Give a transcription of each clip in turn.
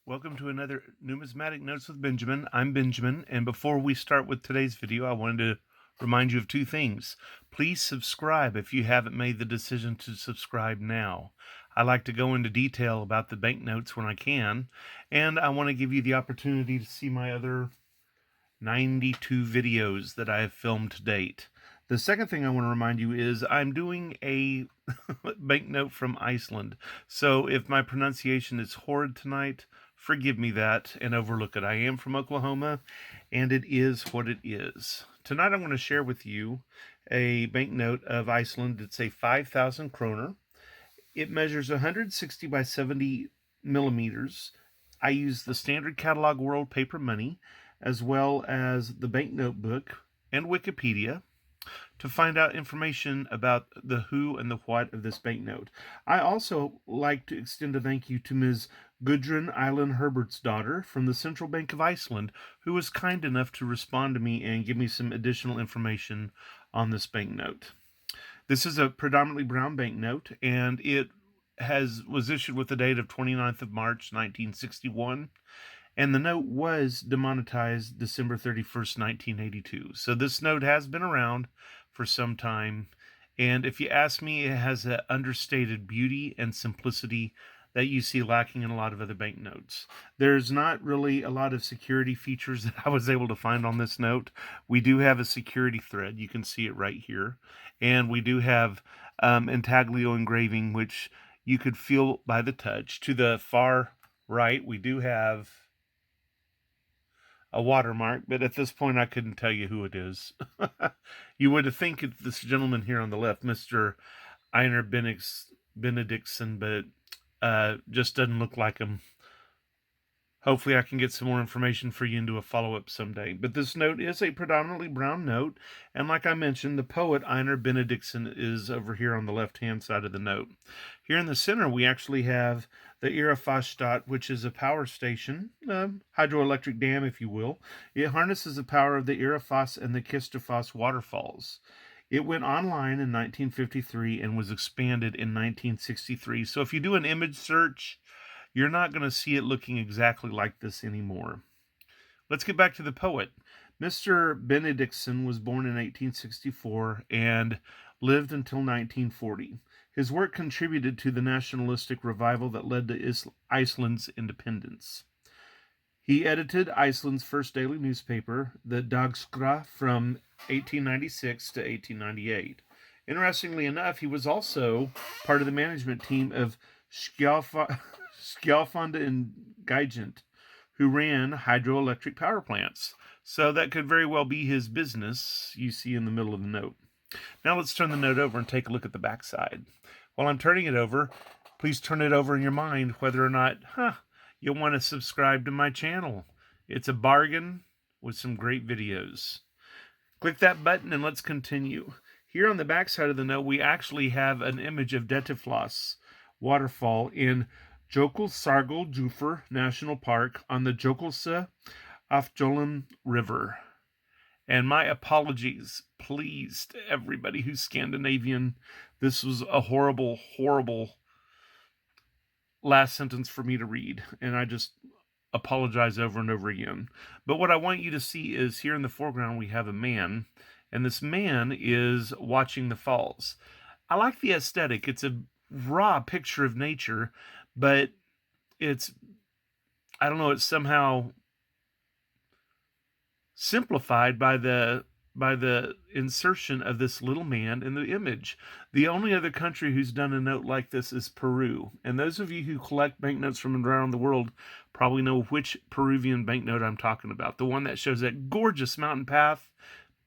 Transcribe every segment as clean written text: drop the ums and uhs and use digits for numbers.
Welcome to another Numismatic Notes with Benjamin. I'm Benjamin, and before we start with today's video, I wanted to remind you of two things. Please subscribe if you haven't made the decision to subscribe now. I like to go into detail about the banknotes when I can, and I want to give you the opportunity to see my other 92 videos that I have filmed to date. The second thing I want to remind you is I'm doing a banknote from Iceland. So if my pronunciation is horrid tonight, forgive me that and overlook it. I am from Oklahoma, and it is what it is. Tonight I'm going to share with you a banknote of Iceland. It's a 5,000 kroner. It measures 160 by 70 millimeters. I use the standard catalog world paper money, as well as the banknote book and Wikipedia, to find out information about the who and the what of this banknote. I also like to extend a thank you to Ms. Gudrun Island Herbert's daughter from the Central Bank of Iceland, who was kind enough to respond to me and give me some additional information on this banknote. This is a predominantly brown banknote, and it was issued with the date of 29th of March, 1961. And the note was demonetized December 31st, 1982. So this note has been around for some time. And if you ask me, it has an understated beauty and simplicity that you see lacking in a lot of other banknotes. There's not really a lot of security features that I was able to find on this note. We do have a security thread. You can see it right here. And we do have intaglio engraving, which you could feel by the touch. To the far right, we do have a watermark, but at this point I couldn't tell you who it is. You would think it's this gentleman here on the left, Mr. Einar Benedictson, but just doesn't look like him. Hopefully I can get some more information for you into a follow-up someday. But this note is a predominantly brown note, and like I mentioned, the poet Einar Benedictson is over here on the left-hand side of the note. Here in the center, we actually have the Írafástad, which is a power station, hydroelectric dam, if you will. It harnesses the power of the Írafás and the Kistafoss waterfalls. It went online in 1953 and was expanded in 1963. So if you do an image search, you're not going to see it looking exactly like this anymore. Let's get back to the poet. Mr. Benedictson was born in 1864 and lived until 1940. His work contributed to the nationalistic revival that led to Iceland's independence. He edited Iceland's first daily newspaper, the Dagskrá, from 1896 to 1898. Interestingly enough, he was also part of the management team of Skjálfanda and Gigant, who ran hydroelectric power plants. So that could very well be his business you see in the middle of the note. Now let's turn the note over and take a look at the backside. While I'm turning it over, please turn it over in your mind whether or not, you'll want to subscribe to my channel. It's a bargain with some great videos. Click that button and let's continue. Here on the backside of the note, we actually have an image of Dettifloss waterfall in Jökulsárgljúfur National Park on the Jökulsá Afjöllum River. And my apologies, please, to everybody who's Scandinavian. This was a horrible, horrible last sentence for me to read, and I just apologize over and over again. But what I want you to see is here in the foreground we have a man, and this man is watching the falls. I like the aesthetic. It's a raw picture of nature, but it's, I don't know, it's somehow simplified by the insertion of this little man in the image. The only other country who's done a note like this is Peru. And those of you who collect banknotes from around the world probably know which Peruvian banknote I'm talking about. The one that shows that gorgeous mountain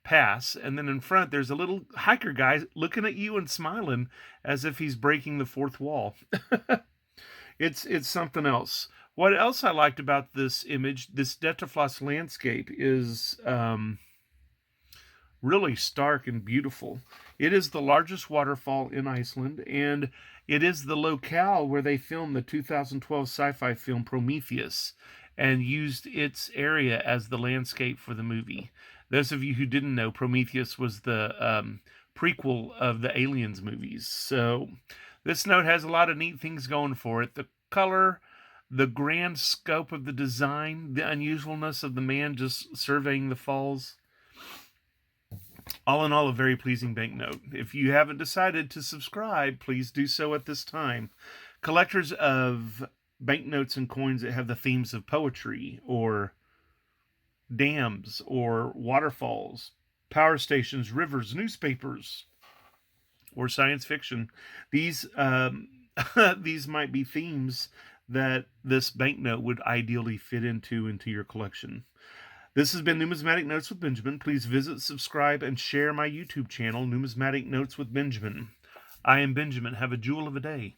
pass, and then in front there's a little hiker guy looking at you and smiling as if he's breaking the fourth wall. It's something else. What else I liked about this image, this Dettifloss landscape, is really stark and beautiful. It is the largest waterfall in Iceland, and it is the locale where they filmed the 2012 sci-fi film Prometheus and used its area as the landscape for the movie. Those of you who didn't know, Prometheus was the prequel of the Aliens movies. So this note has a lot of neat things going for it. The color the grand scope of the design, the unusualness of the man just surveying the falls. All in all, a very pleasing banknote. If you haven't decided to subscribe, please do so at this time. Collectors of banknotes and coins that have the themes of poetry or dams or waterfalls, power stations, rivers, newspapers, or science fiction, these these might be themes that this banknote would ideally fit into your collection. This has been Numismatic Notes with Benjamin. Please visit, subscribe, and share my YouTube channel, Numismatic Notes with Benjamin. I am Benjamin. Have a jewel of a day.